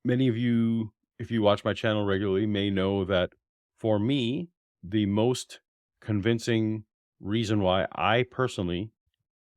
Many of you, if you watch my channel regularly, may know that for me, the most convincing reason why I personally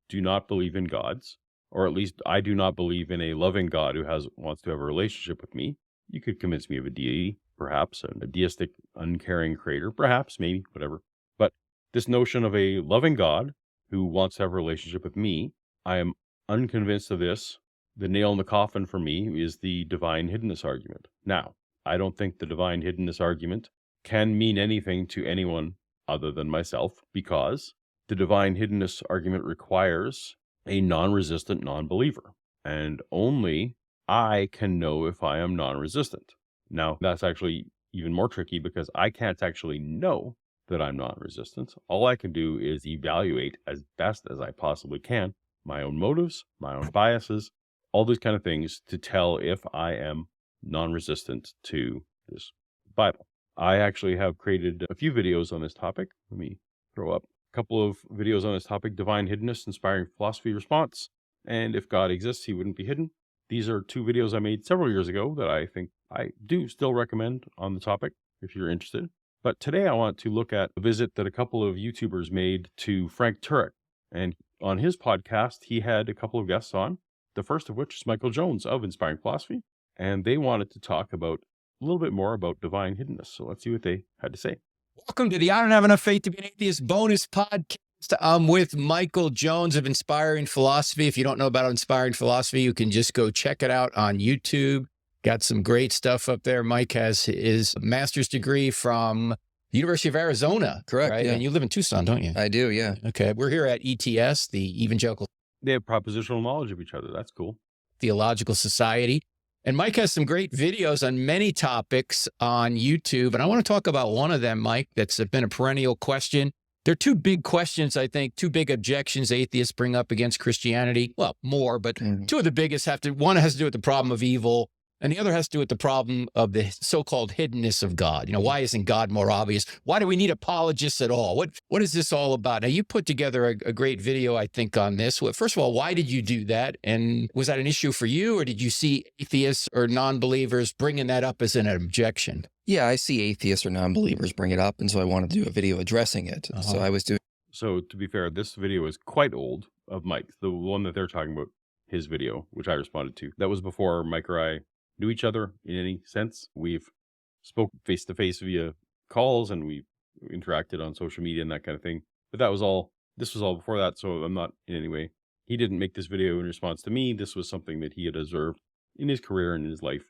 do not believe in gods, or at least I do not believe in a loving God who wants to have a relationship with me. You could convince me of a deity, perhaps, a deistic, uncaring creator, perhaps, maybe, whatever. But this notion of a loving God who wants to have a relationship with me, I am unconvinced of this. The nail in the coffin for me is the divine hiddenness argument. Now, I don't think the divine hiddenness argument can mean anything to anyone other than myself, because the divine hiddenness argument requires a non-resistant non-believer, and only I can know if I am non-resistant. Now, that's actually even more tricky because I can't actually know that I'm non-resistant. All I can do is evaluate as best as I possibly can my own motives, my own biases, all these kind of things to tell if I am non-resistant to this Bible. I actually have created a few videos on this topic. Let me throw up a couple of videos on this topic: divine hiddenness, inspiring philosophy response, and if God exists, he wouldn't be hidden. These are two videos I made several years ago that I think I do still recommend on the topic if you're interested. But today I want to look at a visit that a couple of YouTubers made to Frank Turek. And on his podcast, he had a couple of guests on, the first of which is Michael Jones of Inspiring Philosophy. And they wanted to talk about a little bit more about divine hiddenness. So let's see what they had to say. Welcome to the I Don't Have Enough Faith to Be an Atheist bonus podcast. I'm with Michael Jones of Inspiring Philosophy. If you don't know about Inspiring Philosophy, you can just go check it out on YouTube. Got some great stuff up there. Mike has his master's degree from the University of Arizona. Correct. Right? Yeah. And you live in Tucson, don't you? I do, yeah. Okay. We're here at ETS, the Evangelical They have propositional knowledge of each other. That's cool. Theological Society. And Mike has some great videos on many topics on YouTube. And I want to talk about one of them, Mike, that's been a perennial question. There are two big questions, I think, two big objections atheists bring up against Christianity. Well, more, but two of the biggest one has to do with the problem of evil, and the other has to do with the problem of the so-called hiddenness of God. You know, why isn't God more obvious? Why do we need apologists at all? What is this all about? Now, you put together a great video, I think, on this. Well, first of all, why did you do that? And was that an issue for you, or did you see atheists or non-believers bringing that up as an objection? Yeah, I see atheists or non-believers bring it up, and so I want to do a video addressing it. So I was doing... So to be fair, this video is quite old of Mike, the one that they're talking about, his video, which I responded to. That was before Mike or I knew each other in any sense. We've spoke face-to-face via calls, and we've interacted on social media and that kind of thing. But this was all before that, so I'm not in any way. He didn't make this video in response to me. This was something that he had observed in his career and in his life.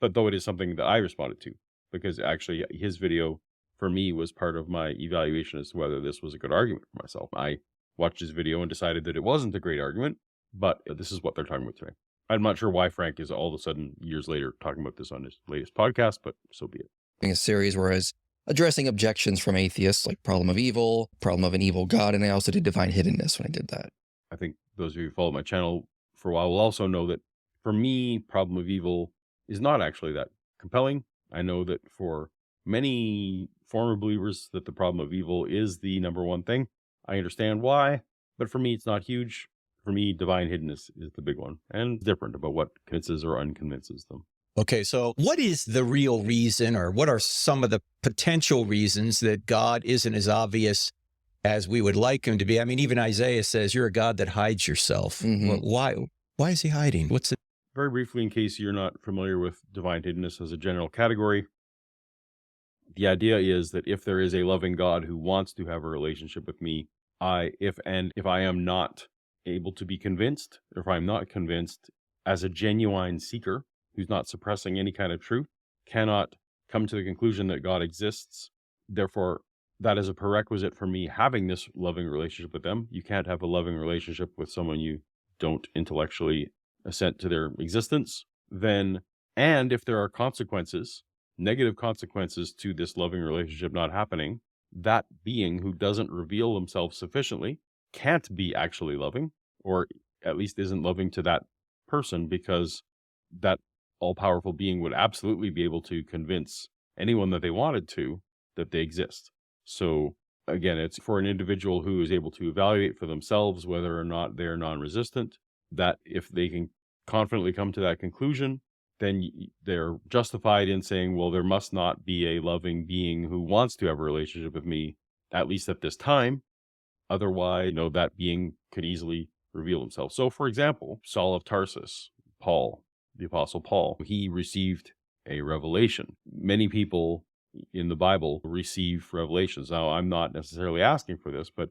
But though it is something that I responded to, because actually his video for me was part of my evaluation as to whether this was a good argument for myself. I watched his video and decided that it wasn't a great argument, but this is what they're talking about today. I'm not sure why Frank is all of a sudden, years later, talking about this on his latest podcast, but so be it. A series where I was addressing objections from atheists, like problem of evil, problem of an evil God, and I also did divine hiddenness when I did that. I think those of you who follow my channel for a while will also know that for me, problem of evil is not actually that compelling. I know that for many former believers that the problem of evil is the number one thing. I understand why, but for me, it's not huge. For me, divine hiddenness is the big one, and different about what convinces or unconvinces them. Okay, so what is the real reason, or what are some of the potential reasons that God isn't as obvious as we would like him to be? I mean, even Isaiah says, you're a God that hides yourself. Well, why is he hiding? What's it? Very briefly, in case you're not familiar with divine hiddenness as a general category, the idea is that if there is a loving God who wants to have a relationship with me, if I am not able to be convinced, or if I'm not convinced as a genuine seeker who's not suppressing any kind of truth, cannot come to the conclusion that God exists, therefore that is a prerequisite for me having this loving relationship with them. You can't have a loving relationship with someone you don't intellectually assent to their existence. And if there are consequences, negative consequences to this loving relationship not happening, that being who doesn't reveal themselves sufficiently can't be actually loving, or at least isn't loving to that person, because that all-powerful being would absolutely be able to convince anyone that they wanted to that they exist. So again, it's for an individual who is able to evaluate for themselves whether or not they're non-resistant, that if they can confidently come to that conclusion, then they're justified in saying, well, there must not be a loving being who wants to have a relationship with me, at least at this time. Otherwise, that being could easily reveal himself. So, for example, Saul of Tarsus, Paul, the Apostle Paul, he received a revelation. Many people in the Bible receive revelations. Now, I'm not necessarily asking for this, but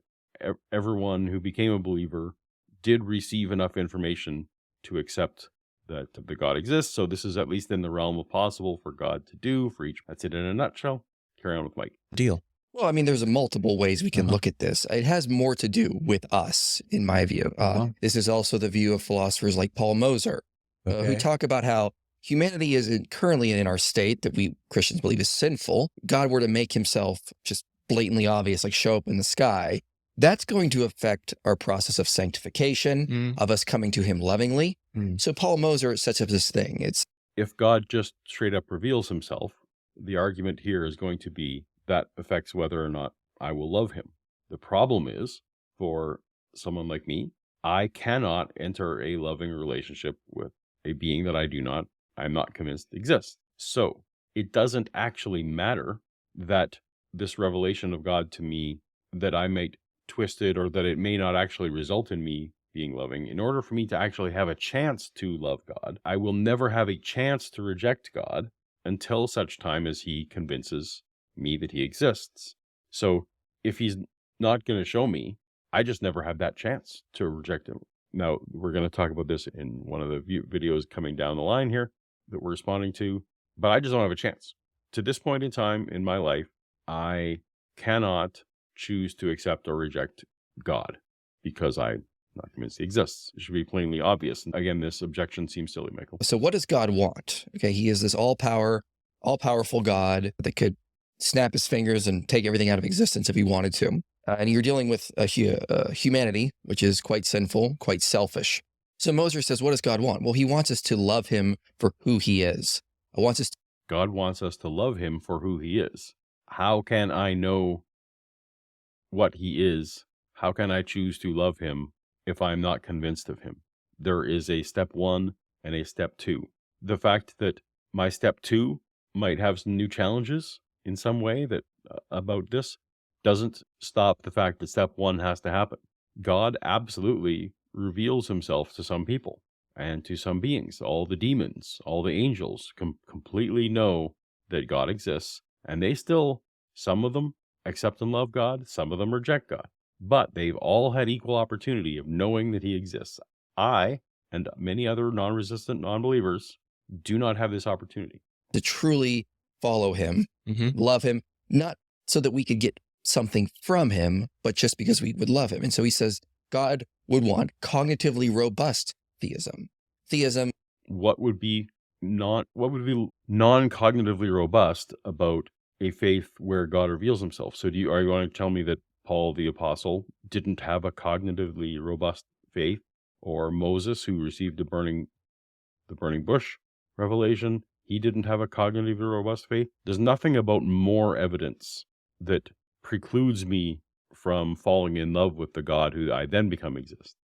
everyone who became a believer did receive enough information to accept that the God exists. So this is at least in the realm of possible for God to do for each. That's it in a nutshell. Carry on with Mike. Deal. Well, I mean, there's multiple ways we can look at this. It has more to do with us, in my view. This is also the view of philosophers like Paul Moser, who talk about how humanity is currently in our state that we Christians believe is sinful. God were to make himself just blatantly obvious, like show up in the sky. That's going to affect our process of sanctification, of us coming to him lovingly. So Paul Moser sets up this thing. If God just straight up reveals himself, the argument here is going to be that affects whether or not I will love him. The problem is, for someone like me, I cannot enter a loving relationship with a being that I'm not convinced exists. So it doesn't actually matter that this revelation of God to me, that I might twist it, or that it may not actually result in me being loving. In order for me to actually have a chance to love God, I will never have a chance to reject God until such time as he convinces me that he exists. So if he's not going to show me, I just never have that chance to reject him. Now, we're going to talk about this in one of the videos coming down the line here that we're responding to, but I just don't have a chance. To this point in time in my life, I cannot choose to accept or reject God because I'm not convinced he exists. It should be plainly obvious. And again, this objection seems silly, Michael. So what does God want? Okay, he is this all-powerful God that could snap his fingers and take everything out of existence if he wanted to. And you're dealing with humanity, which is quite sinful, quite selfish. So Moser says, what does God want? Well, he wants us to love him for who he is. God wants us to love him for who he is. How can I know what he is? How can I choose to love him if I'm not convinced of him? There is a step 1 and a step 2. The fact that my step 2 might have some new challenges in some way that about this doesn't stop the fact that step 1 has to happen. God absolutely reveals himself to some people and to some beings. All the demons, all the angels completely know that God exists, and they still, some of them accept and love God, some of them reject God. But they've all had equal opportunity of knowing that he exists. I and many other non-resistant non-believers do not have this opportunity. To truly follow him, love him, not so that we could get something from him, but just because we would love him. And so he says God would want cognitively robust theism. What would be non-cognitively robust about a faith where God reveals himself? So are you going to tell me that Paul the Apostle didn't have a cognitively robust faith, or Moses, who received the burning bush revelation, he didn't have a cognitively robust faith? There's nothing about more evidence that precludes me from falling in love with the God who I then become exist.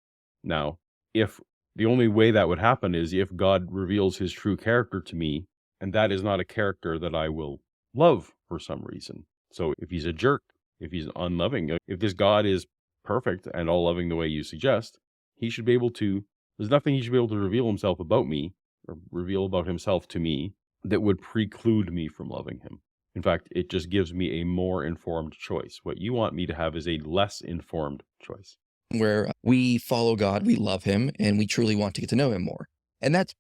Now, if the only way that would happen is if God reveals his true character to me, and that is not a character that I will love for some reason. So if he's a jerk, if he's unloving, if this God is perfect and all loving the way you suggest, there's nothing he should be able to reveal himself about me, or reveal about himself to me, that would preclude me from loving him. In fact, it just gives me a more informed choice. What you want me to have is a less informed choice. Where we follow God, we love him, and we truly want to get to know him more. And that's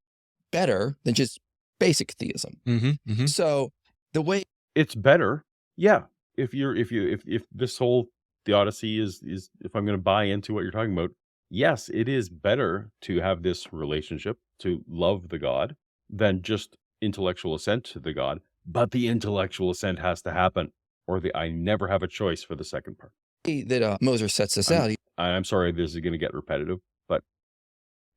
better than just basic theism. So the way it's better, yeah. If this whole theodicy is if I'm going to buy into what you're talking about, yes, it is better to have this relationship, to love the God, than just intellectual assent to the God. But the intellectual assent has to happen, or I never have a choice for the second part. That Moser sets this out. I'm sorry, this is going to get repetitive, but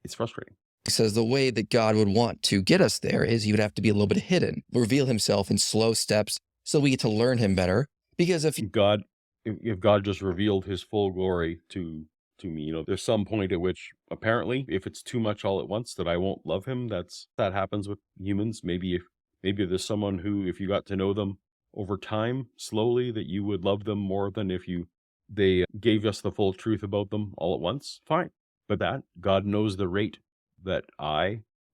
it's frustrating. He says the way that God would want to get us there is he would have to be a little bit hidden, reveal himself in slow steps so we get to learn him better. Because if God just revealed his full glory to to me. There's some point at which, apparently, if it's too much all at once, that I won't love him. That happens with humans. Maybe there's someone who, if you got to know them over time, slowly, that you would love them more than if they gave us the full truth about them all at once. Fine. But that God knows the rate that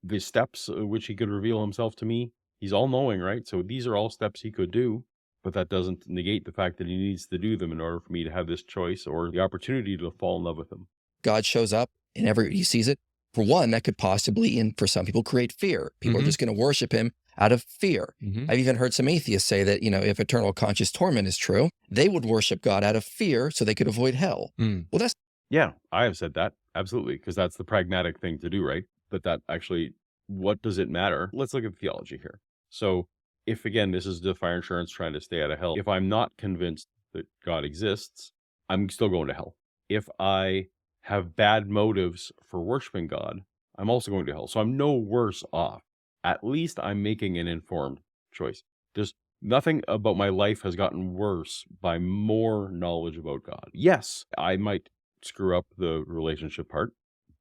the steps which he could reveal himself to me. He's all knowing, right? So these are all steps he could do. But that doesn't negate the fact that he needs to do them in order for me to have this choice or the opportunity to fall in love with him. God shows up and he sees it. For one, that could possibly, and for some people, create fear. People are just going to worship him out of fear. I've even heard some atheists say that, if eternal conscious torment is true, they would worship God out of fear so they could avoid hell. Well, yeah, I have said that. Absolutely. Because that's the pragmatic thing to do, right? But that actually, what does it matter? Let's look at theology here. So if, again, this is the fire insurance trying to stay out of hell, if I'm not convinced that God exists, I'm still going to hell. If I have bad motives for worshiping God, I'm also going to hell. So I'm no worse off. At least I'm making an informed choice. There's nothing about my life has gotten worse by more knowledge about God. Yes, I might screw up the relationship part,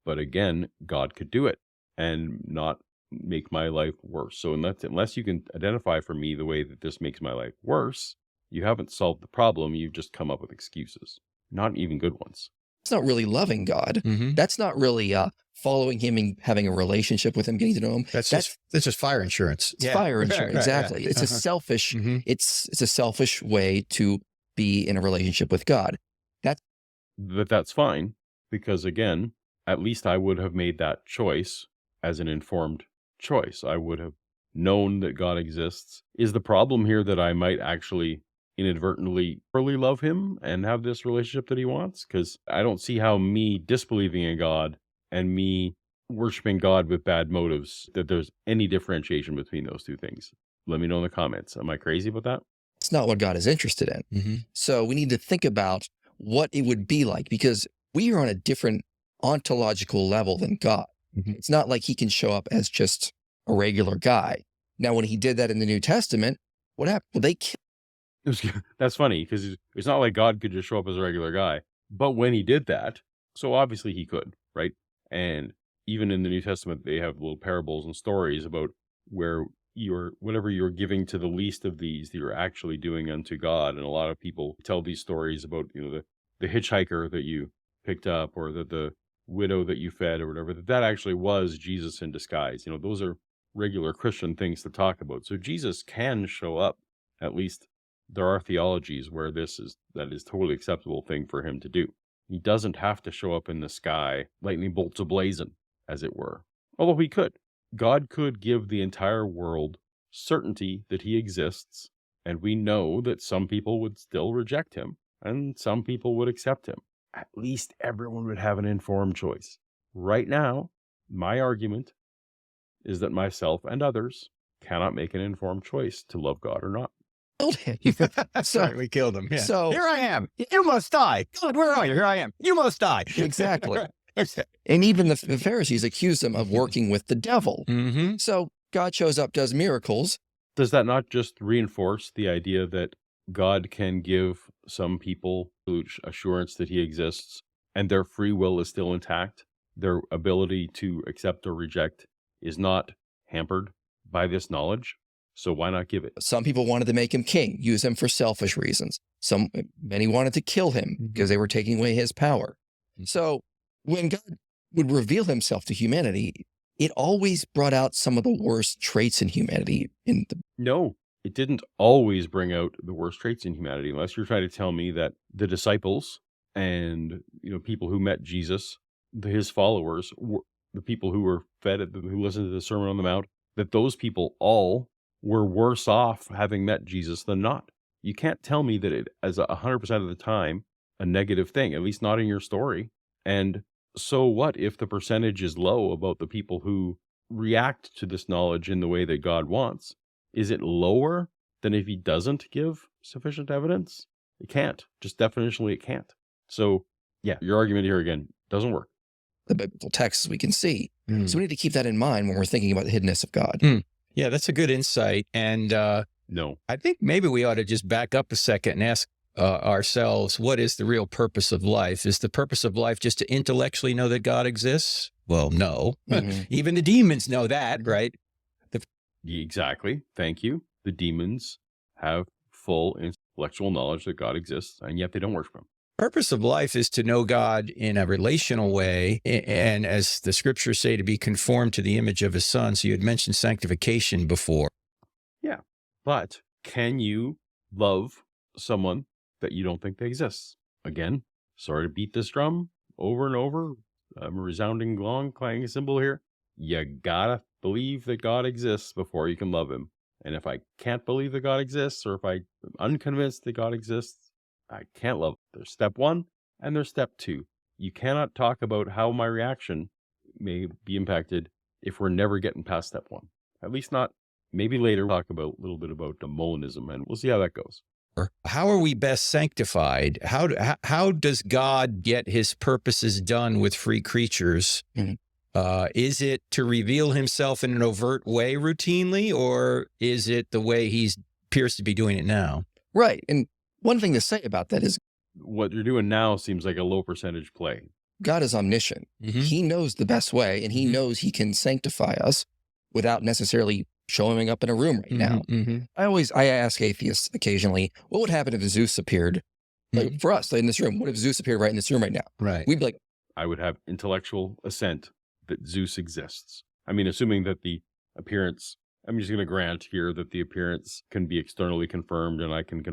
but again, God could do it and not make my life worse. So unless you can identify for me the way that this makes my life worse, you haven't solved the problem. You've just come up with excuses, not even good ones. It's not really loving God. That's not really following him and having a relationship with him, getting to know him. That's just fire insurance. It's fire insurance, exactly. It's a selfish. It's a selfish way to be in a relationship with God. But that's fine, because again, at least I would have made that choice as an informed choice. I would have known that God exists. Is the problem here that I might actually inadvertently really love him and have this relationship that he wants? Because I don't see how me disbelieving in God and me worshiping God with bad motives, that there's any differentiation between those two things. Let me know in the comments. Am I crazy about that? It's not what God is interested in. So we need to think about what it would be like, because we are on a different ontological level than God. It's not like he can show up as just a regular guy. Now, when he did that in the New Testament, what happened? Well, they killed. That's funny, because it's not like God could just show up as a regular guy. But when he did that, so obviously he could, right? And even in the New Testament, they have little parables and stories about where whatever you're giving to the least of these, that you're actually doing unto God. And a lot of people tell these stories about, the hitchhiker that you picked up, or the widow that you fed, or whatever, that actually was Jesus in disguise. Those are regular Christian things to talk about. So Jesus can show up. At least there are theologies where that is totally acceptable thing for him to do. He doesn't have to show up in the sky, lightning bolts ablazing, as it were. Although he could. God could give the entire world certainty that he exists, and we know that some people would still reject him, and some people would accept him. At least everyone would have an informed choice. Right now, my argument is that myself and others cannot make an informed choice to love God or not. That's right, we killed him. Yeah. So here I am. You must die. God, where are you? Here I am. You must die. Exactly. And even the Pharisees accused him of working with the devil. So God shows up, does miracles. Does that not just reinforce the idea that God can give some people assurance that he exists and their free will is still intact? Their ability to accept or reject is not hampered by this knowledge. So why not give it? Some people wanted to make him king, use him for selfish reasons. Many wanted to kill him because they were taking away his power. So when God would reveal himself to humanity, it always brought out some of the worst traits in humanity. No, it didn't always bring out the worst traits in humanity, unless you're trying to tell me that the disciples and people who met Jesus, his followers, the people who were fed, who listened to the Sermon on the Mount, that those people all were worse off having met Jesus than not. You can't tell me that it is 100% of the time a negative thing, at least not in your story. And so what if the percentage is low about the people who react to this knowledge in the way that God wants? Is it lower than if he doesn't give sufficient evidence? It can't. Just definitionally, it can't. So, yeah, your argument here again doesn't work. The biblical texts we can see. So we need to keep that in mind when we're thinking about the hiddenness of God. Yeah, that's a good insight. And no, I think maybe we ought to just back up a second and ask ourselves, what is the real purpose of life? Is the purpose of life just to intellectually know that God exists? Well, no. Even the demons know that, right? Exactly. Thank you. The demons have full intellectual knowledge that God exists, and yet they don't worship him. Purpose of life is to know God in a relational way, and as the scriptures say, to be conformed to the image of his son. So you had mentioned sanctification before. Yeah. But can you love someone that you don't think they exist? Again, sorry to beat this drum over and over. I'm a resounding gong clanging cymbal here. You gotta believe that God exists before you can love him. And if I can't believe that God exists, or if I'm unconvinced that God exists, I can't love him. There's step one and there's step two. You cannot talk about how my reaction may be impacted if we're never getting past step one. At least not. Maybe later we'll talk about a little bit about the Molinism, and we'll see how that goes. How are we best sanctified? How does God get his purposes done with free creatures? Is it to reveal himself in an overt way routinely, or is it the way he appears to be doing it now? Right. And one thing to say about that is what you're doing now seems like a low percentage play. God is omniscient. He knows the best way, and he knows he can sanctify us without necessarily showing up in a room right now. I ask atheists occasionally, what would happen if Zeus appeared like, for us in this room? What if Zeus appeared right in this room right now? Right. We'd be like, I would have intellectual assent that Zeus exists. I mean, assuming that the appearance, I'm just going to grant here that the appearance can be externally confirmed, and I can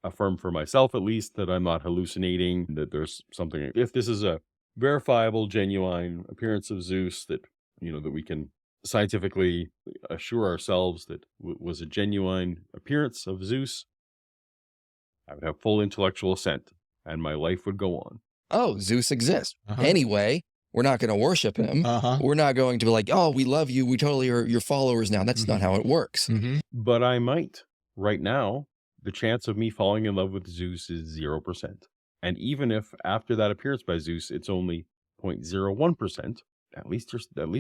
affirm for myself at least that I'm not hallucinating, that there's something. If this is a verifiable, genuine appearance of Zeus that, that we can scientifically assure ourselves that was a genuine appearance of Zeus, I would have full intellectual assent and my life would go on. Oh, Zeus exists. Anyway, we're not going to worship him. We're not going to be like, oh, we love you. We totally are your followers now. That's not how it works. But I might. Right now, the chance of me falling in love with Zeus is 0%. And even if after that appearance by Zeus, it's only 0.01%, at least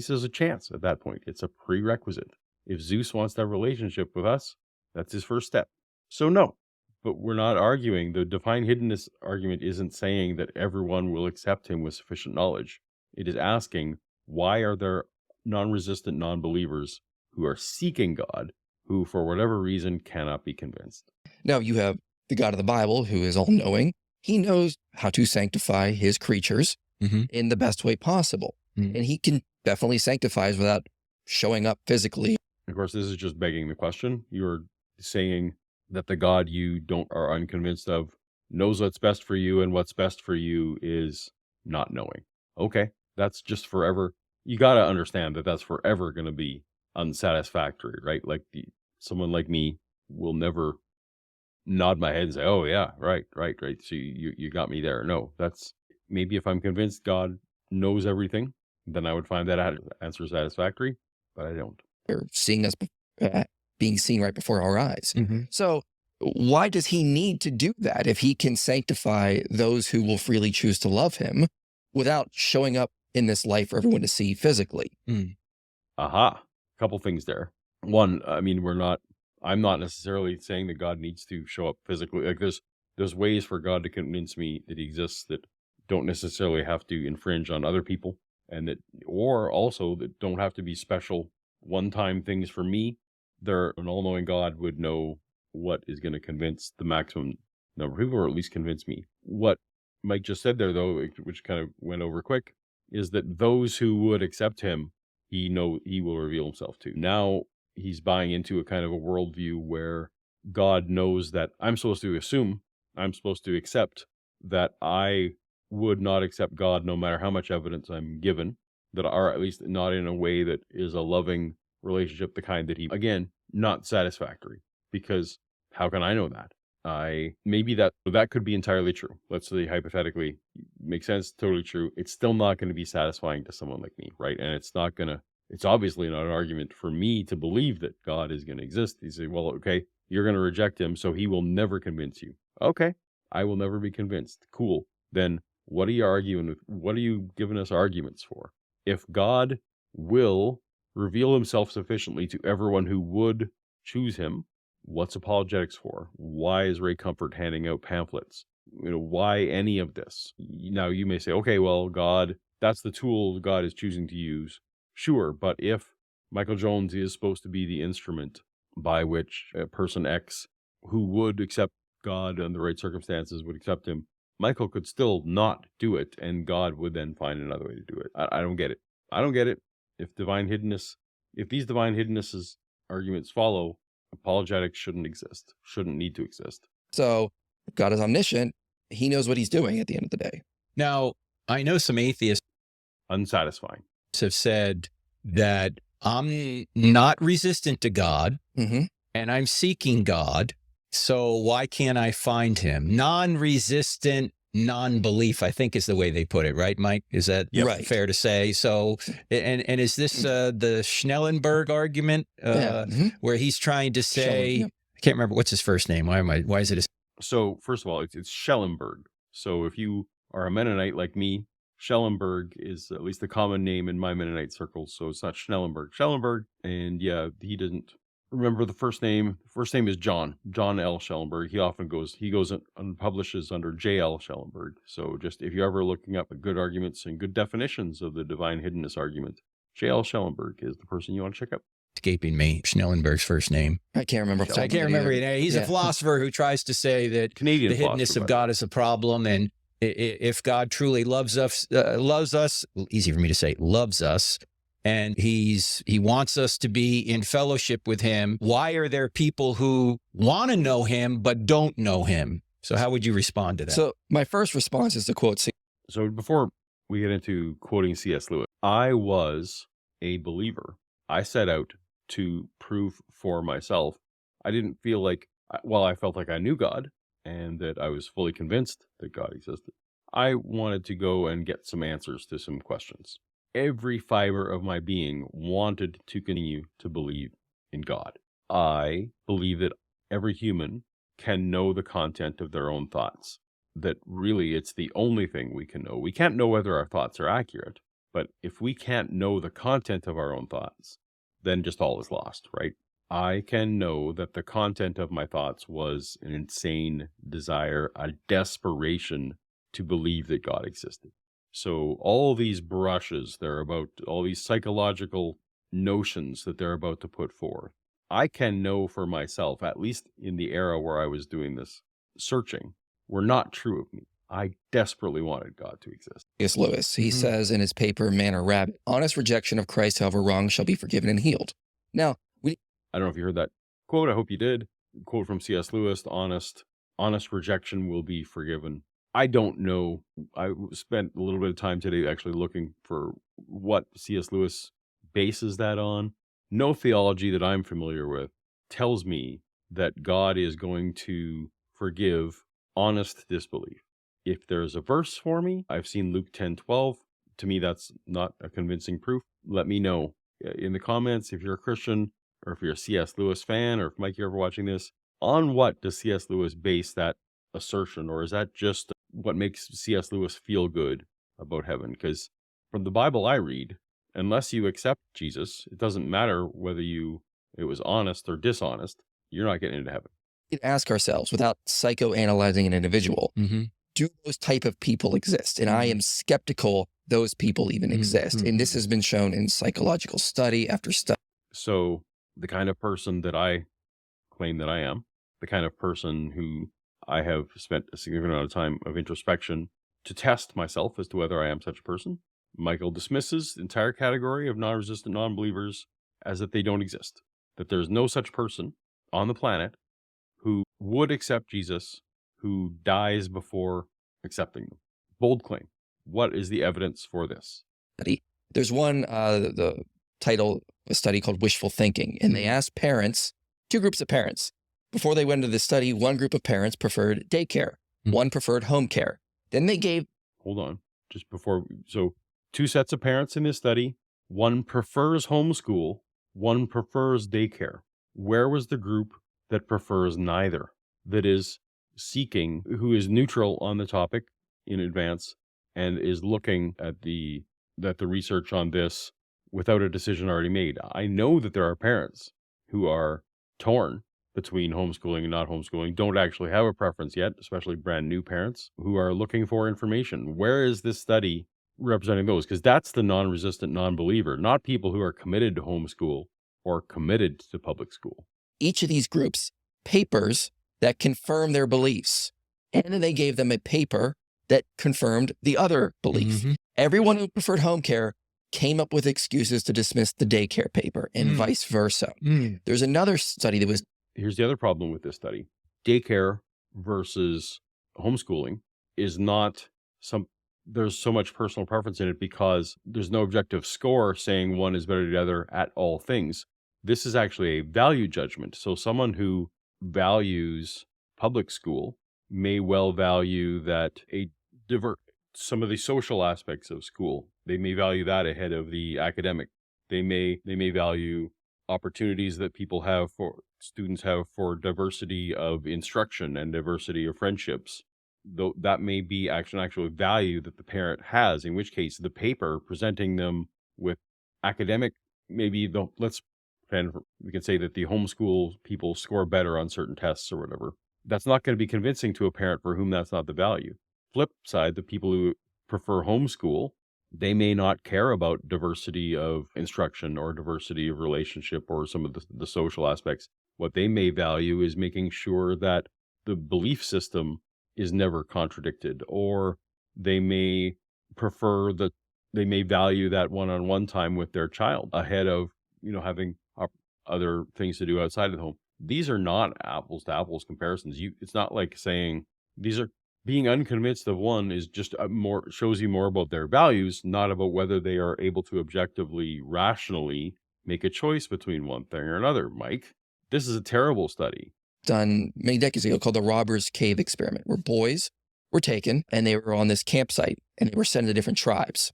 there's a chance at that point. It's a prerequisite. If Zeus wants that relationship with us, that's his first step. So no, but we're not arguing. The divine hiddenness argument isn't saying that everyone will accept him with sufficient knowledge. It is asking, why are there non-resistant non-believers who are seeking God, who for whatever reason cannot be convinced? Now you have the God of the Bible who is all-knowing. He knows how to sanctify his creatures in the best way possible. And he can definitely sanctify us without showing up physically. Of course, this is just begging the question. You're saying that the God you are unconvinced of knows what's best for you, and what's best for you is not knowing. Okay, that's just forever. You got to understand that that's forever going to be unsatisfactory, right? Like someone like me will never nod my head and say, oh yeah, right. So you got me there. No, that's maybe if I'm convinced God knows everything, then I would find that answer satisfactory, but I don't. They're seeing us being seen right before our eyes. So why does he need to do that if he can sanctify those who will freely choose to love him without showing up in this life for everyone to see physically? Aha. Couple things there. One, I mean, I'm not necessarily saying that God needs to show up physically. Like there's ways for God to convince me that he exists that don't necessarily have to infringe on other people, and or also that don't have to be special one-time things for me. An all-knowing God would know what is going to convince the maximum number of people, or at least convince me. What Mike just said there, though, which kind of went over quick, is that those who would accept him, he will reveal himself to. Now he's buying into a kind of a worldview where God knows that I'm supposed to accept that I would not accept God no matter how much evidence I'm given, that are at least not in a way that is a loving relationship, the kind that again, not satisfactory, because how can I know that? Maybe that could be entirely true. Let's say hypothetically, makes sense, totally true. It's still not going to be satisfying to someone like me, right? And it's obviously not an argument for me to believe that God is going to exist. You say, well, okay, you're going to reject him, so he will never convince you. Okay, I will never be convinced. Cool. Then what are you arguing with? What are you giving us arguments for? If God will reveal himself sufficiently to everyone who would choose him, What's apologetics for? Why is Ray Comfort handing out pamphlets? Why any of this? Now you may say, okay, well, God, that's the tool God is choosing to use. Sure, but if Michael Jones is supposed to be the instrument by which a person X who would accept God under the right circumstances would accept him, Michael could still not do it, and God would then find another way to do it. I don't get it. I don't get it. If these divine hiddennesses arguments follow, apologetics shouldn't exist, shouldn't need to exist. So if God is omniscient, he knows what he's doing at the end of the day. Now, I know some atheists Unsatisfying. have said that I'm not resistant to God Mm-hmm. and I'm seeking God. So why can't I find him? Non-resistant non-belief, I think is the way they put it, right, Mike? Is that Right. fair to say? So, and is this the Schellenberg argument where he's trying to say, I can't remember what's his first name. Why is it? So first of all, it's Schellenberg. So if you are a Mennonite like me, Schellenberg is at least the common name in my Mennonite circles. So it's not Schellenberg. And yeah, he doesn't remember the first name. The first name is John L. Schellenberg. He goes and publishes under J.L. Schellenberg. So just if you're ever looking up good arguments and good definitions of the divine hiddenness argument, J.L. Schellenberg is the person you want to check out. Escaping me, Schellenberg's first name. I can't remember. I can't remember it. He's a philosopher who tries to say that Canadian the hiddenness of God is a problem, and if God truly loves us, easy for me to say, loves us, and he wants us to be in fellowship with him, why are there people who want to know him but don't know him? So how would you respond to that? So my first response is to quote. So before we get into quoting C.S. Lewis, I was a believer. I set out to prove for myself. I didn't feel like, well, I felt like I knew God and that I was fully convinced that God existed. I wanted to go and get some answers to some questions. Every fiber of my being wanted to continue to believe in God. I believe that every human can know the content of their own thoughts, that really it's the only thing we can know. We can't know whether our thoughts are accurate, but if we can't know the content of our own thoughts, then just all is lost, right? I can know that the content of my thoughts was an insane desire, a desperation to believe that God existed. So all these brushes, they're about all these psychological notions that they're about to put forth. I can know for myself, at least in the era where I was doing this searching, were not true of me. I desperately wanted God to exist. C.S. Lewis, he says in his paper, Man or Rabbit, honest rejection of Christ, however wrong, shall be forgiven and healed. Now, I don't know if you heard that quote. I hope you did. Quote from C.S. Lewis, honest rejection will be forgiven. I don't know. I spent a little bit of time today actually looking for what C.S. Lewis bases that on. No theology that I'm familiar with tells me that God is going to forgive honest disbelief. If there's a verse for me, I've seen Luke 10:12. To me, that's not a convincing proof. Let me know in the comments if you're a Christian or if you're a C.S. Lewis fan, or if Mike, you're ever watching this. On what does C.S. Lewis base that assertion, or is that just what makes C.S. Lewis feel good about heaven? Because from the Bible I read, unless you accept Jesus, it doesn't matter whether it was honest or dishonest, you're not getting into heaven. we can ask ourselves, without psychoanalyzing an individual, do those type of people exist? And I am skeptical those people even exist. And this has been shown in psychological study after study. So the kind of person that I claim that I am, the kind of person who I have spent a significant amount of time of introspection to test myself as to whether I am such a person, Michael dismisses the entire category of non-resistant non-believers as that they don't exist, that there's no such person on the planet who would accept Jesus, who dies before accepting them. Bold claim. What is the evidence for this? There's one, the title of a study called Wishful Thinking, and they asked parents, two groups of parents. Before they went into the study, one group of parents preferred daycare, one preferred home care. Then they gave... Hold on, just before... So two sets of parents in this study. One prefers homeschool, one prefers daycare. Where was the group that prefers neither, that is seeking, who is neutral on the topic in advance and is looking at the research on this without a decision already made? I know that there are parents who are torn, between homeschooling and not homeschooling don't actually have a preference yet, especially brand new parents who are looking for information. Where is this study representing those? Because that's the non-resistant non-believer, not people who are committed to homeschool or committed to public school. Each of these groups, papers that confirm their beliefs. And then they gave them a paper that confirmed the other belief. Everyone who preferred home care came up with excuses to dismiss the daycare paper and vice versa. There's another study that was... Here's the other problem with this study. Daycare versus homeschooling is not there's so much personal preference in it because there's no objective score saying one is better than the other at all things. This is actually a value judgment. So someone who values public school may well value that some of the social aspects of school. They may value that ahead of the academic. They may value opportunities that students have for diversity of instruction and diversity of friendships. Though that may be actual value that the parent has, in which case the paper presenting them with academic, we can say that the homeschool people score better on certain tests or whatever. That's not going to be convincing to a parent for whom that's not the value. Flip side, the people who prefer homeschool, they may not care about diversity of instruction or diversity of relationship or some of the social aspects. What they may value is making sure that the belief system is never contradicted, or they may value that one-on-one time with their child ahead of, having other things to do outside of the home. These are not apples to apples comparisons. It's not like saying these are being unconvinced of one is just shows you more about their values, not about whether they are able to objectively, rationally make a choice between one thing or another. Mike, this is a terrible study. Done many decades ago called the Robbers Cave Experiment, where boys were taken and they were on this campsite and they were sent to different tribes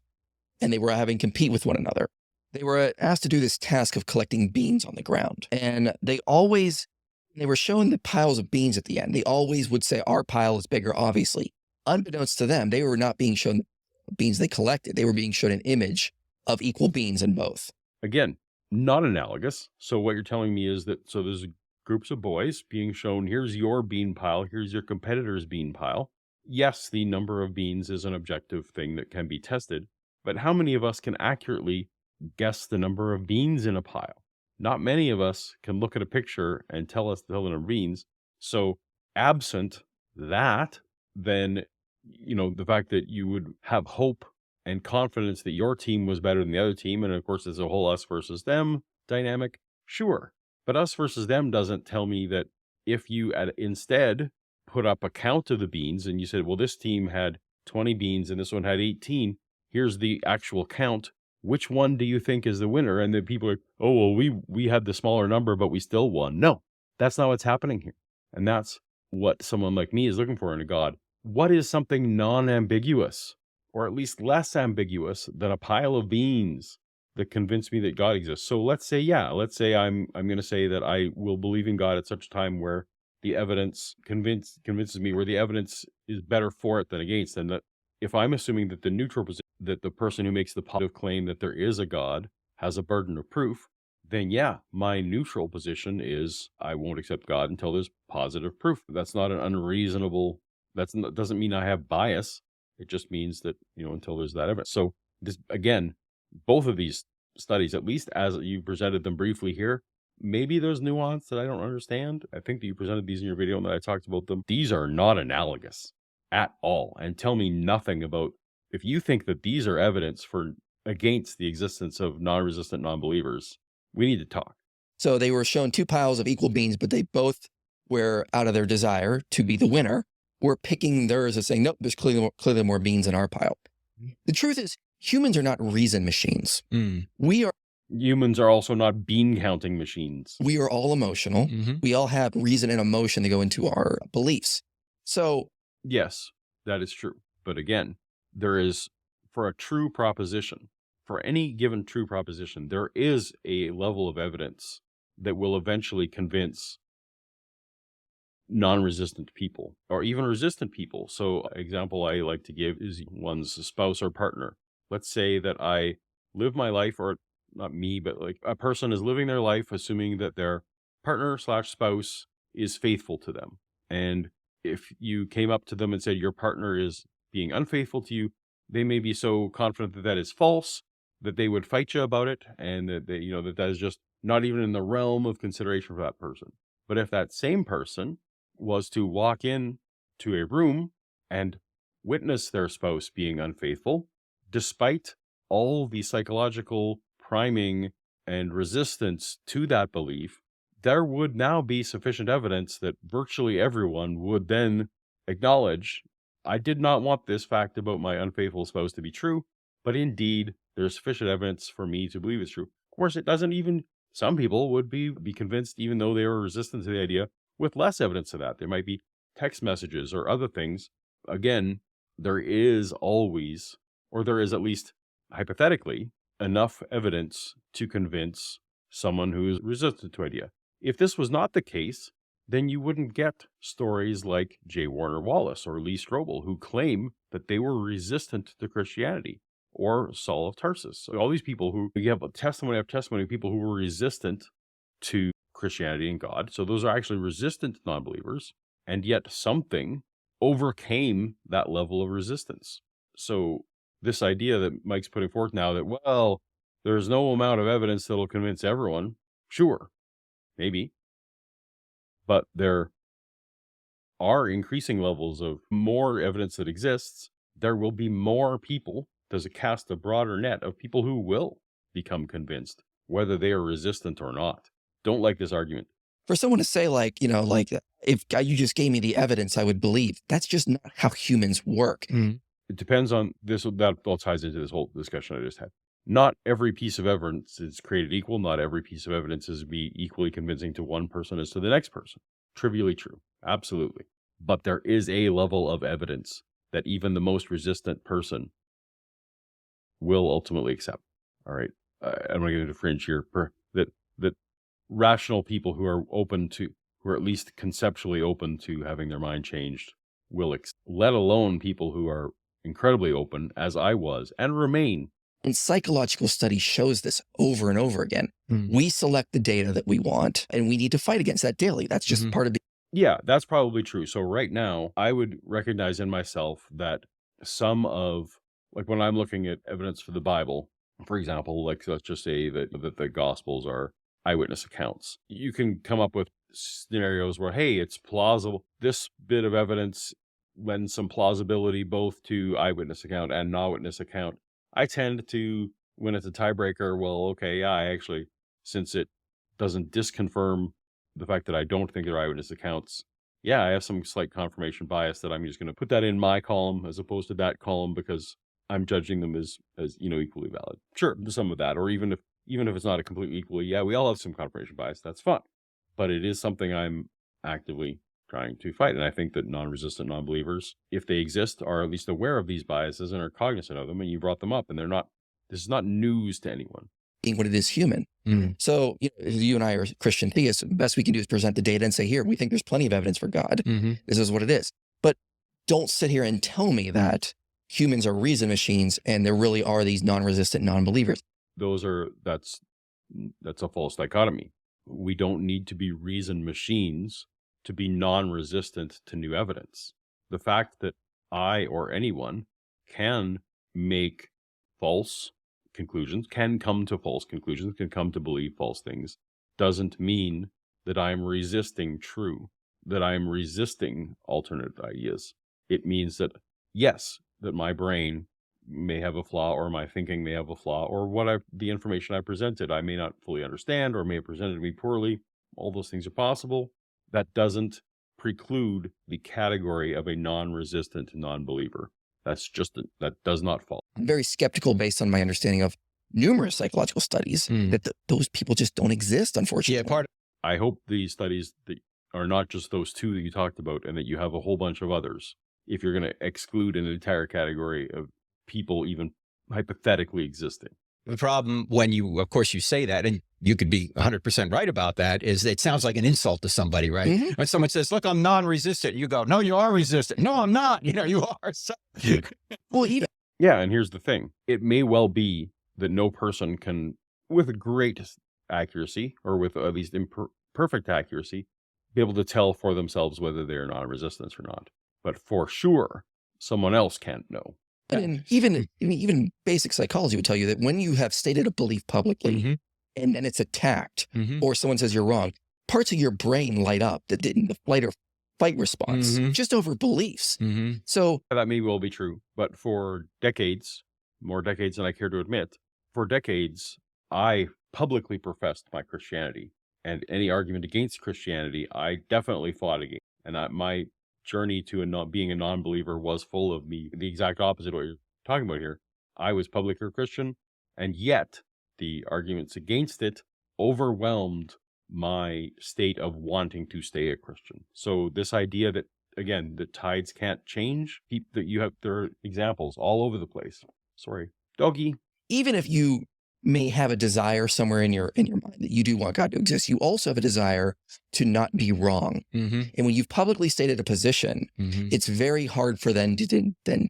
and they were having compete with one another. They were asked to do this task of collecting beans on the ground. And they were shown the piles of beans at the end. They always would say, our pile is bigger, obviously. Unbeknownst to them, they were not being shown the beans they collected. They were being shown an image of equal beans in both. Again, not analogous. So what you're telling me is that, there's groups of boys being shown, here's your bean pile, here's your competitor's bean pile. Yes, the number of beans is an objective thing that can be tested, but how many of us can accurately guess the number of beans in a pile? Not many of us can look at a picture and tell us the number of beans. So absent that, then, the fact that you would have hope and confidence that your team was better than the other team, and of course there's a whole us versus them dynamic, sure. But us versus them doesn't tell me that if you instead put up a count of the beans and you said, well, this team had 20 beans and this one had 18, here's the actual count. Which one do you think is the winner? And then people are, oh, well, we had the smaller number, but we still won. No, that's not what's happening here. And that's what someone like me is looking for in a God. What is something non-ambiguous, or at least less ambiguous than a pile of beans that convince me that God exists? So let's say I'm going to say that I will believe in God at such a time where the evidence convinces me, where the evidence is better for it than against, and that if I'm assuming that the neutral position, that the person who makes the positive claim that there is a God has a burden of proof, then yeah, my neutral position is I won't accept God until there's positive proof. That's not an unreasonable, doesn't mean I have bias. It just means that, until there's that evidence. So this, again, both of these studies, at least as you presented them briefly here, maybe there's nuance that I don't understand. I think that you presented these in your video and that I talked about them. These are not analogous at all, and tell me nothing about, if you think that these are evidence against the existence of non-resistant non-believers, we need to talk. So they were shown two piles of equal beans, but they both were, out of their desire to be the winner, were picking theirs and saying, nope, there's clearly more beans in our pile. The truth is, humans are not reason machines. Humans are also not bean counting machines. We are all emotional. We all have reason and emotion to go into our beliefs. So yes, that is true. But again, there is, for a true proposition, for any given true proposition, there is a level of evidence that will eventually convince non-resistant people or even resistant people. So an example I like to give is one's spouse or partner. Let's say that I live my life, or not me, but like a person is living their life assuming that their partner/spouse is faithful to them. And if you came up to them and said your partner is being unfaithful to you, they may be so confident that that is false that they would fight you about it, and that they, that is just not even in the realm of consideration for that person. But if that same person was to walk in to a room and witness their spouse being unfaithful, despite all the psychological priming and resistance to that belief, there would now be sufficient evidence that virtually everyone would then acknowledge, I did not want this fact about my unfaithful spouse to be true, but indeed there's sufficient evidence for me to believe it's true. Of course, it doesn't even, some people would be convinced, even though they were resistant to the idea, with less evidence of that. There might be text messages or other things. Again, there is always, or there is at least hypothetically, enough evidence to convince someone who is resistant to idea. If this was not the case, then you wouldn't get stories like J. Warner Wallace or Lee Strobel, who claim that they were resistant to Christianity, or Saul of Tarsus. So all these people who, you have testimony after testimony of people who were resistant to Christianity and God. So those are actually resistant non-believers, and yet something overcame that level of resistance. So this idea that Mike's putting forth now that, well, there's no amount of evidence that'll convince everyone. Sure, maybe. But there are increasing levels of more evidence that exists. There will be more people. Does it cast a broader net of people who will become convinced, whether they are resistant or not? Don't like this argument. For someone to say if you just gave me the evidence, I would believe. That's just not how humans work. Mm. It depends on this. That all ties into this whole discussion I just had. Not every piece of evidence is created equal. Not every piece of evidence is be equally convincing to one person as to the next person. Trivially true. Absolutely. But there is a level of evidence that even the most resistant person will ultimately accept. All right. I'm going to get into fringe here. That rational people who are open to, who are at least conceptually open to having their mind changed will, let alone people who are incredibly open, as I was, and remain. And psychological study shows this over and over again. We select the data that we want, and we need to fight against that daily. That's just part of the... Yeah, that's probably true. So right now, I would recognize in myself that some of, like when I'm looking at evidence for the Bible, for example, like let's just say that the Gospels are eyewitness accounts. You can come up with scenarios where, hey, it's plausible. This bit of evidence lends some plausibility both to eyewitness account and non-witness account. I tend to, when it's a tiebreaker, well, okay, yeah, I actually, since it doesn't disconfirm the fact that I don't think they're eyewitness accounts, yeah, I have some slight confirmation bias that I'm just going to put that in my column as opposed to that column because I'm judging them as equally valid. Sure, some of that, or even if it's not a completely equally, yeah, we all have some confirmation bias. That's fine. But it is something I'm actively trying to fight. And I think that non-resistant non-believers, if they exist, are at least aware of these biases and are cognizant of them. And you brought them up, and this is not news to anyone. What it is human. So you and I are Christian theists. The best we can do is present the data and say, here, we think there's plenty of evidence for God. This is what it is. But don't sit here and tell me that humans are reason machines and there really are these non-resistant non-believers. That's a false dichotomy. We don't need to be reason machines to be non-resistant to new evidence. The fact that I or anyone can make false conclusions, can come to false conclusions, can come to believe false things, doesn't mean that I'm resisting true, that I'm resisting alternate ideas. It means that, yes, that my brain may have a flaw, or my thinking may have a flaw, or the information I presented I may not fully understand, or may have presented to me poorly. All those things are possible. That doesn't preclude the category of a non-resistant non-believer. That does not fall. I'm very skeptical based on my understanding of numerous psychological studies that those people just don't exist, unfortunately. Yeah, I hope these studies that are not just those two that you talked about, and that you have a whole bunch of others, if you're going to exclude an entire category of people even hypothetically existing. The problem when you say that, and you could be 100% right about that, is it sounds like an insult to somebody, right? When someone says, look, I'm non-resistant, you go, no, you are resistant. No, I'm not. You are. Well, yeah, and here's the thing. It may well be that no person can, with great accuracy, or with at least imperfect accuracy, be able to tell for themselves whether they're non-resistance or not. But for sure, someone else can't know. And even basic psychology would tell you that when you have stated a belief publicly and then it's attacked or someone says you're wrong, parts of your brain light up that didn't the flight or fight response just over beliefs. So that may well be true, but for decades, more decades than I care to admit, for decades, I publicly professed my Christianity, and any argument against Christianity, I definitely fought against. And my journey to being a non-believer was full of the exact opposite of what you're talking about here. I was publicly Christian, and yet the arguments against it overwhelmed my state of wanting to stay a Christian. So this idea that, again, the tides can't change, there are examples all over the place. Sorry, doggy. Even if you may have a desire somewhere in your mind that you do want God to exist, you also have a desire to not be wrong. And when you've publicly stated a position, it's very hard for them to then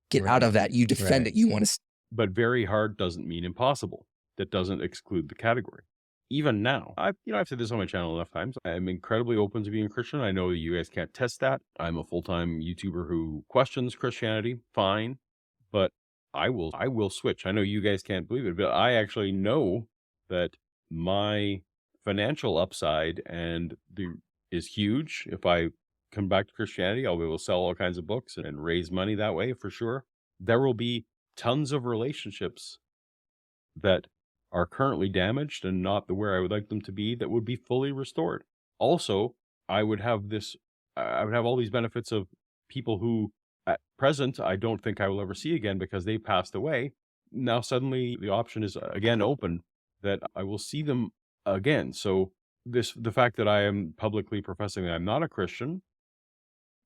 get out of that. You defend it. You want to. But very hard doesn't mean impossible. That doesn't exclude the category. Even now, I've said this on my channel enough times. I'm incredibly open to being a Christian. I know that you guys can't test that. I'm a full-time YouTuber who questions Christianity. Fine, but I will switch. I know you guys can't believe it, but I actually know that my financial upside is huge. If I come back to Christianity, I'll be able to sell all kinds of books and raise money that way for sure. There will be tons of relationships that are currently damaged and not where I would like them to be that would be fully restored. Also, I would have all these benefits of people who at present I don't think I will ever see again because they passed away. Now suddenly the option is again open that I will see them again. So the fact that I am publicly professing that I'm not a Christian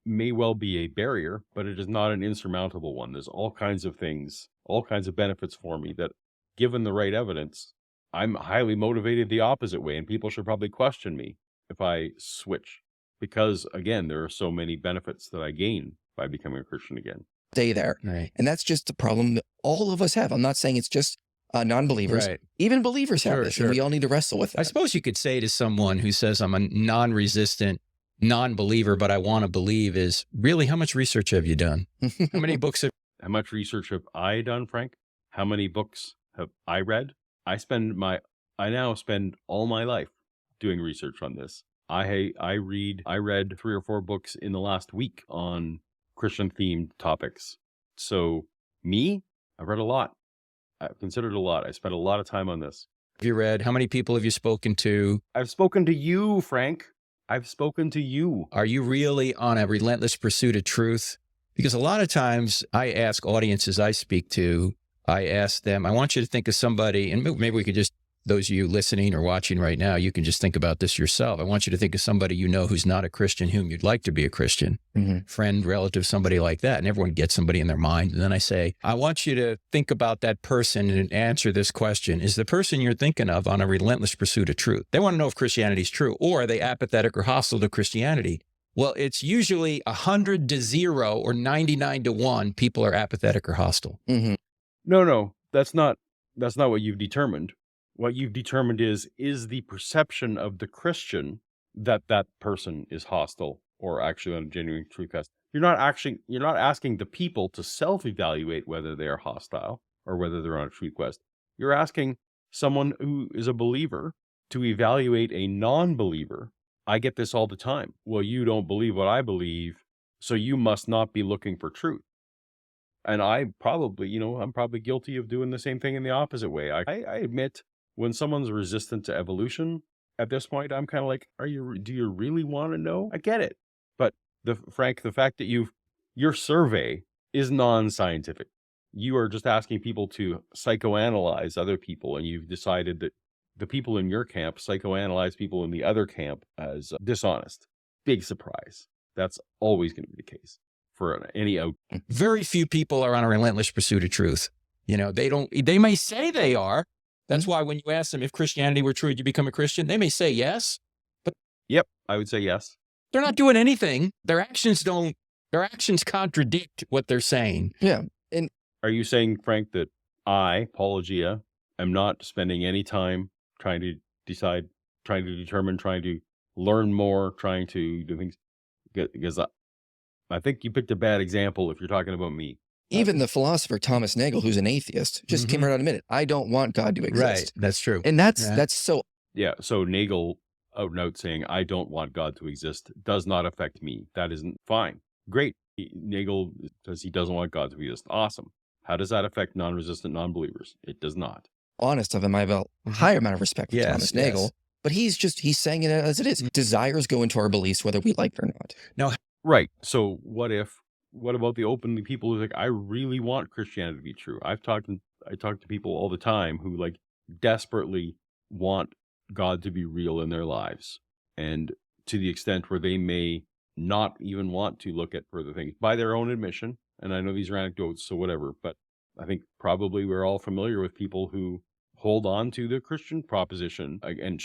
may well be a barrier, but it is not an insurmountable one. There's all kinds of things, all kinds of benefits for me that, given the right evidence, I'm highly motivated the opposite way, and people should probably question me if I switch. Because, again, there are so many benefits that I gain by becoming a Christian again. Stay there. Right. And that's just a problem that all of us have. I'm not saying it's just non-believers. Right. Even believers have this, and we all need to wrestle with it. I suppose you could say to someone who says, I'm a non-resistant non-believer, but I want to believe, is really, how much research have you done? How many books have... How much research have I done, Frank? How many books have I read? I now spend all my life doing research on this. I read 3 or 4 books in the last week on Christian themed topics. So I've read a lot. I've considered a lot. I spent a lot of time on this. Have you read? How many people have you spoken to? I've spoken to you, Frank. I've spoken to you. Are you really on a relentless pursuit of truth? Because a lot of times I ask audiences I speak to, I ask them, I want you to think of somebody, and maybe we could just, those of you listening or watching right now, you can just think about this yourself. I want you to think of somebody you know who's not a Christian, whom you'd like to be a Christian, friend, relative, somebody like that. And everyone gets somebody in their mind. And then I say, I want you to think about that person and answer this question. Is the person you're thinking of on a relentless pursuit of truth? They want to know if Christianity is true, or are they apathetic or hostile to Christianity? Well, it's usually 100 to 0 or 99 to 1 people are apathetic or hostile. No, that's not what you've determined. What you've determined is the perception of the Christian that person is hostile or actually on a genuine truth test. You're not asking the people to self-evaluate whether they are hostile or whether they're on a truth quest. You're asking someone who is a believer to evaluate a non-believer. I get this all the time. Well, you don't believe what I believe, so you must not be looking for truth. And I'm probably guilty of doing the same thing in the opposite way. I admit, when someone's resistant to evolution, at this point, I'm kind of like, do you really want to know? I get it. But Frank, the fact that your survey is non-scientific. You are just asking people to psychoanalyze other people, and you've decided that the people in your camp psychoanalyze people in the other camp as dishonest. Big surprise. That's always going to be the case for any out. Very few people are on a relentless pursuit of truth. They may say they are. That's why when you ask them if Christianity were true, would you become a Christian? They may say yes, but yep, I would say yes. They're not doing anything. Their actions contradict what they're saying. Yeah. And are you saying, Frank, that I, Paulogia, am not spending any time trying to determine learn more, trying to do things. Because I think you picked a bad example if you're talking about me. Even the philosopher Thomas Nagel, who's an atheist, just came out and admitted, I don't want God to exist. Right, that's true. And that's so... Yeah, so Nagel out and out saying, I don't want God to exist, does not affect me. That isn't fine. Great. Nagel says he doesn't want God to exist. Awesome. How does that affect non-resistant non-believers? It does not. Honest of him, I have a higher amount of respect for Thomas Nagel, but he's saying it as it is. Desires go into our beliefs, whether we like it or not. Now, right. So what about the openly people who like, I really want Christianity to be true? I talk to people all the time who like desperately want God to be real in their lives, and to the extent where they may not even want to look at further things by their own admission. And I know these are anecdotes, so whatever, but I think probably we're all familiar with people who hold on to the Christian proposition. And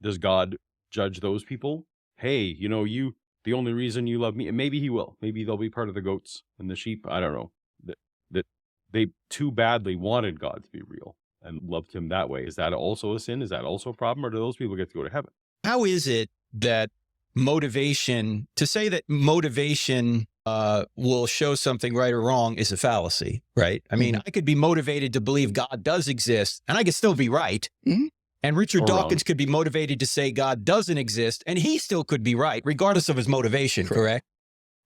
does God judge those people? Hey, the only reason you love me, and maybe he will, maybe they'll be part of the goats and the sheep. I don't know, that they too badly wanted God to be real and loved him that way. Is that also a sin? Is that also a problem? Or do those people get to go to heaven? How is it that motivation will show something right or wrong is a fallacy, right? I mean, I could be motivated to believe God does exist and I could still be right. And Richard Dawkins could be motivated to say God doesn't exist and he still could be right, regardless of his motivation, correct?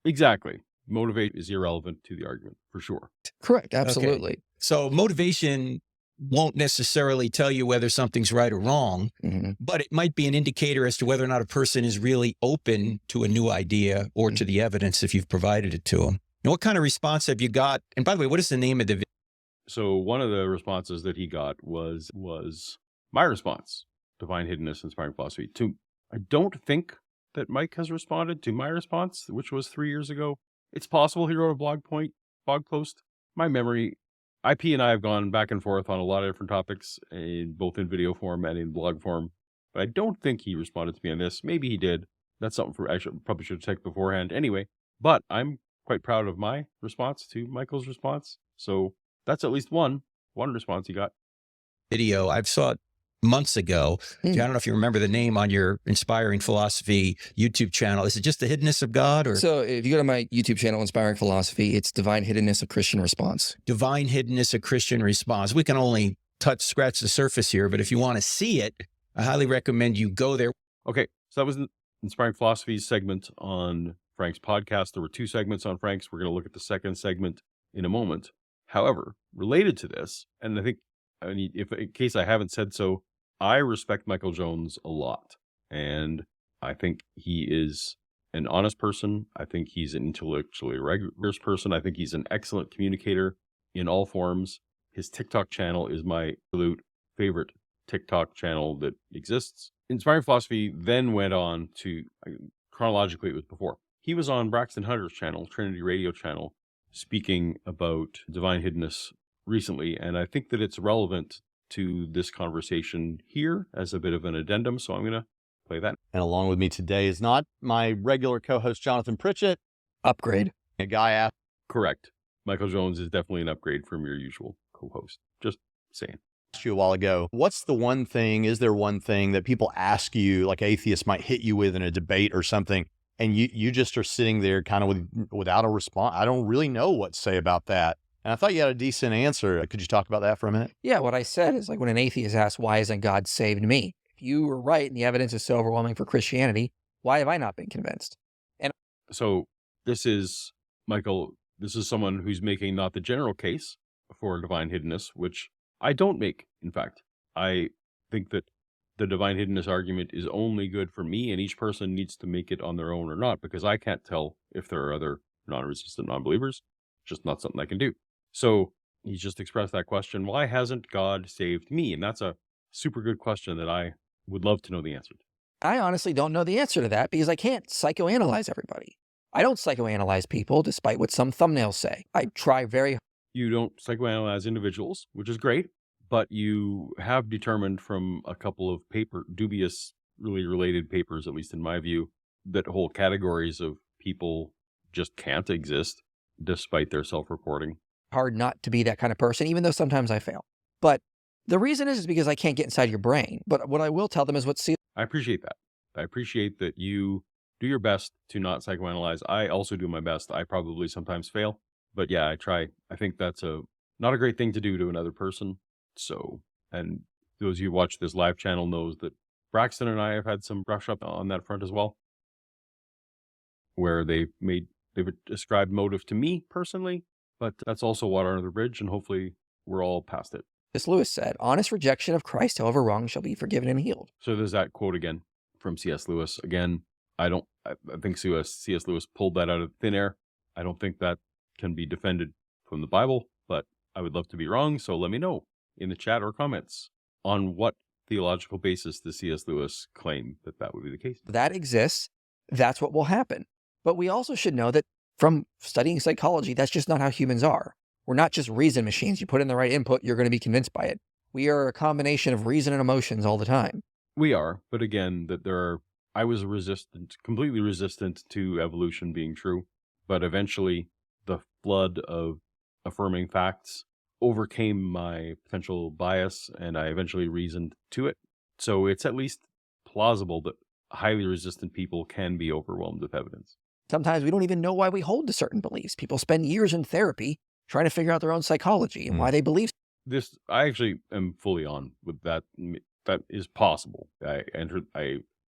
Exactly. Motivation is irrelevant to the argument, for sure. Correct. Absolutely. Okay. So motivation won't necessarily tell you whether something's right or wrong, but it might be an indicator as to whether or not a person is really open to a new idea or to the evidence if you've provided it to them. And what kind of response have you got? And by the way, what is the name of the video? So one of the responses that he got was my response, Divine Hiddenness, Inspiring Philosophy. I don't think that Mike has responded to my response, which was 3 years ago. It's possible he wrote a blog post. My memory, IP and I have gone back and forth on a lot of different topics, both in video form and in blog form. But I don't think he responded to me on this. Maybe he did. That's something probably should have checked beforehand. Anyway, but I'm quite proud of my response to Michael's response. So that's at least one response he got. Video, I've saw it months ago. I don't know if you remember the name on your Inspiring Philosophy YouTube channel. Is it just the hiddenness of God? Or? So if you go to my YouTube channel, Inspiring Philosophy, it's Divine Hiddenness, a Christian Response. Divine Hiddenness, a Christian Response. We can only scratch the surface here, but if you want to see it, I highly recommend you go there. Okay, so that was Inspiring Philosophy's segment on Frank's podcast. There were 2 segments on Frank's. We're going to look at the second segment in a moment. However, related to this, and I think, if in case I haven't said so, I respect Michael Jones a lot, and I think he is an honest person. I think he's an intellectually rigorous person. I think he's an excellent communicator in all forms. His TikTok channel is my absolute favorite TikTok channel that exists. Inspiring Philosophy then went on to, chronologically it was before, he was on Braxton Hunter's channel, Trinity Radio channel, speaking about divine hiddenness recently, and I think that it's relevant to this conversation here as a bit of an addendum, so I'm going to play that. And along with me today is not my regular co-host, Jonathan Pritchett. Upgrade. A guy asked. Correct. Michael Jones is definitely an upgrade from your usual co-host. Just saying. You a while ago, is there one thing that people ask you, like atheists might hit you with in a debate or something, and you just are sitting there kind of without a response? I don't really know what to say about that. And I thought you had a decent answer. Could you talk about that for a minute? Yeah, what I said is like when an atheist asks, why hasn't God saved me? If you were right and the evidence is so overwhelming for Christianity, why have I not been convinced? And so this is, Michael, this is someone who's making not the general case for divine hiddenness, which I don't make, in fact. I think that the divine hiddenness argument is only good for me, and each person needs to make it on their own or not, because I can't tell if there are other non-resistant non-believers. It's just not something I can do. So he's just expressed that question, why hasn't God saved me? And that's a super good question that I would love to know the answer to. I honestly don't know the answer to that because I can't psychoanalyze everybody. I don't psychoanalyze people, despite what some thumbnails say. I try very hard. You don't psychoanalyze individuals, which is great, but you have determined from a couple of dubious, really related papers, at least in my view, that whole categories of people just can't exist despite their self-reporting. Hard not to be that kind of person, even though sometimes I fail. But the reason is because I can't get inside your brain. But what I will tell them is I appreciate that. I appreciate that you do your best to not psychoanalyze. I also do my best. I probably sometimes fail, but yeah, I try. I think that's not a great thing to do to another person. So, and those of you who watch this live channel knows that Braxton and I have had some brush up on that front as well, where they've ascribed motive to me personally, but that's also water under the bridge, and hopefully we're all past it. As Lewis said, honest rejection of Christ, however wrong, shall be forgiven and healed. So there's that quote again from C.S. Lewis. Again, I think C.S. Lewis pulled that out of thin air. I don't think that can be defended from the Bible, but I would love to be wrong. So let me know in the chat or comments on what theological basis does C.S. Lewis claim that would be the case. That exists. That's what will happen. But we also should know that from studying psychology, that's just not how humans are. We're not just reason machines. You put in the right input, you're going to be convinced by it. We are a combination of reason and emotions all the time. We are, but again, I was completely resistant to evolution being true, but eventually the flood of affirming facts overcame my potential bias, and I eventually reasoned to it. So it's at least plausible that highly resistant people can be overwhelmed with evidence. Sometimes we don't even know why we hold to certain beliefs. People spend years in therapy trying to figure out their own psychology and why they believe. This, I actually am fully on with that. That is possible. I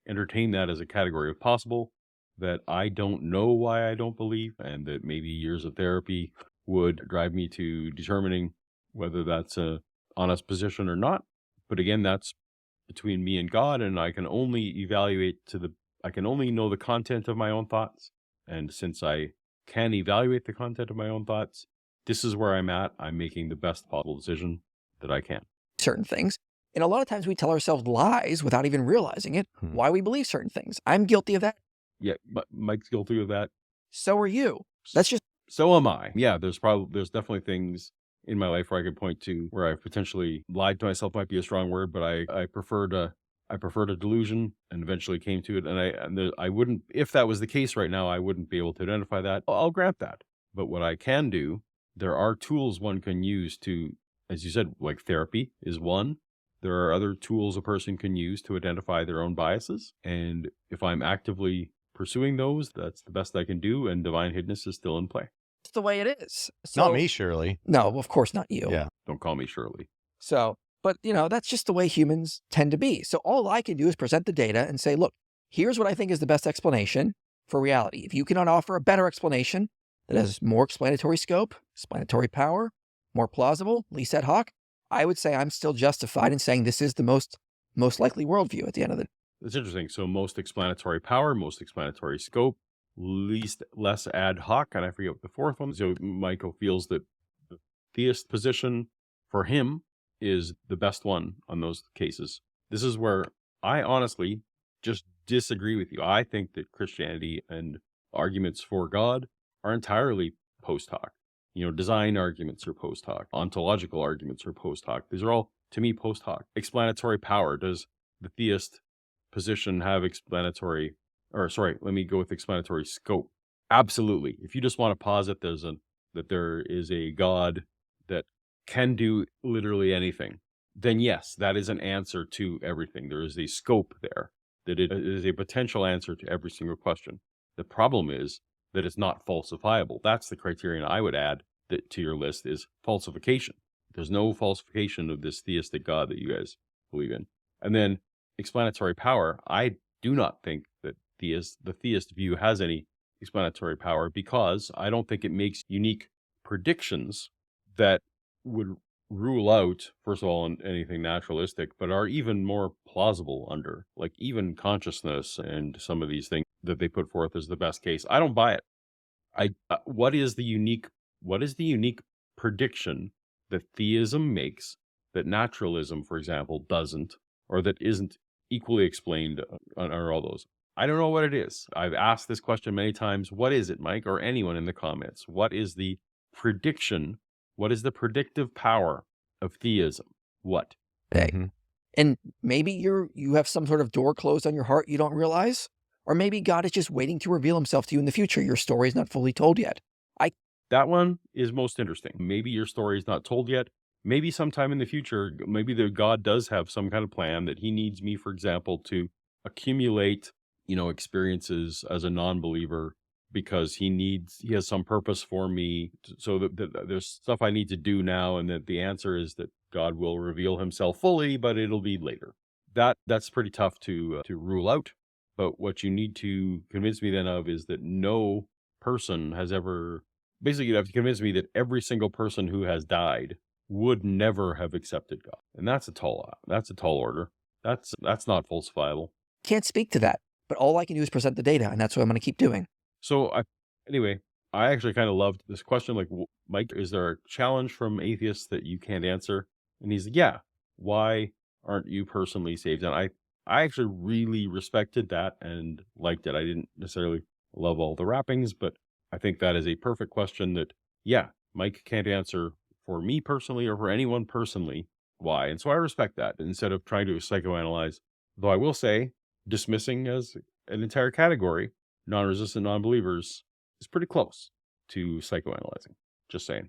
entertain that as a category of possible, that I don't know why I don't believe, and that maybe years of therapy would drive me to determining whether that's a honest position or not. But again, that's between me and God, and I can only I can only know the content of my own thoughts. And since I can evaluate the content of my own thoughts, this is where I'm at. I'm making the best possible decision that I can. Certain things. And a lot of times we tell ourselves lies without even realizing it, why we believe certain things. I'm guilty of that. Yeah, Mike's guilty of that. So are you. So am I. Yeah, there's definitely things in my life where I could point to where I've potentially lied to myself, might be a strong word, but I preferred a delusion and eventually came to it. And I wouldn't, if that was the case right now, I wouldn't be able to identify that. I'll grant that. But what I can do, there are tools one can use to, as you said, like therapy is one. There are other tools a person can use to identify their own biases. And if I'm actively pursuing those, that's the best I can do. And divine hiddenness is still in play. It's the way it is. Not me, Shirley. No, of course not you. Yeah. Don't call me Shirley. So, but that's just the way humans tend to be. So all I can do is present the data and say, look, here's what I think is the best explanation for reality. If you cannot offer a better explanation that has more explanatory scope, explanatory power, more plausible, least ad hoc, I would say I'm still justified in saying this is the most likely worldview at the end of the day. That's interesting. So most explanatory power, most explanatory scope, less ad hoc, and I forget what the fourth one. So Michael feels that the theist position for him is the best one on those cases. This is where I honestly just disagree with you. I think that Christianity and arguments for God are entirely post hoc. Design arguments are post hoc. Ontological arguments are post hoc. These are all, to me, post hoc. Explanatory power. Does the theist position have explanatory scope? Absolutely. If you just want to posit that there is a God that can do literally anything, then yes, that is an answer to everything. There is a scope there, that it is a potential answer to every single question. The problem is that it's not falsifiable. That's the criterion I would add to your list, is falsification. There's no falsification of this theistic God that you guys believe in. And then explanatory power, I do not think that the theist view has any explanatory power, because I don't think it makes unique predictions that would rule out, first of all, anything naturalistic, but are even more plausible under, like, even consciousness and some of these things that they put forth as the best case. I don't buy it. What is the unique prediction that theism makes that naturalism, for example, doesn't, or that isn't equally explained under all those? I don't know what it is. I've asked this question many times. What is it, Mike, or anyone in the comments? What is the prediction? What is the predictive power of theism? What? Mm-hmm. And maybe you have some sort of door closed on your heart you don't realize. Or maybe God is just waiting to reveal himself to you in the future. Your story is not fully told yet. That one is most interesting. Maybe your story is not told yet. Maybe sometime in the future, maybe the God does have some kind of plan that he needs me, for example, to accumulate, experiences as a non-believer because he has some purpose for me, so that there's stuff I need to do now, and that the answer is that God will reveal himself fully, but it'll be later. That's pretty tough to rule out. But what you need to convince me then of is that no person has ever, basically you have to convince me that every single person who has died would never have accepted God. And that's a tall order. That's not falsifiable. Can't speak to that, but all I can do is present the data, and that's what I'm going to keep doing. So anyway, I actually kind of loved this question. Like, Mike, is there a challenge from atheists that you can't answer? And he's like, yeah, why aren't you personally saved? And I actually really respected that and liked it. I didn't necessarily love all the wrappings, but I think that is a perfect question that, yeah, Mike can't answer for me personally or for anyone personally why. And so I respect that instead of trying to psychoanalyze. Though I will say, dismissing as an entire category non-resistant non-believers is pretty close to psychoanalyzing. Just saying.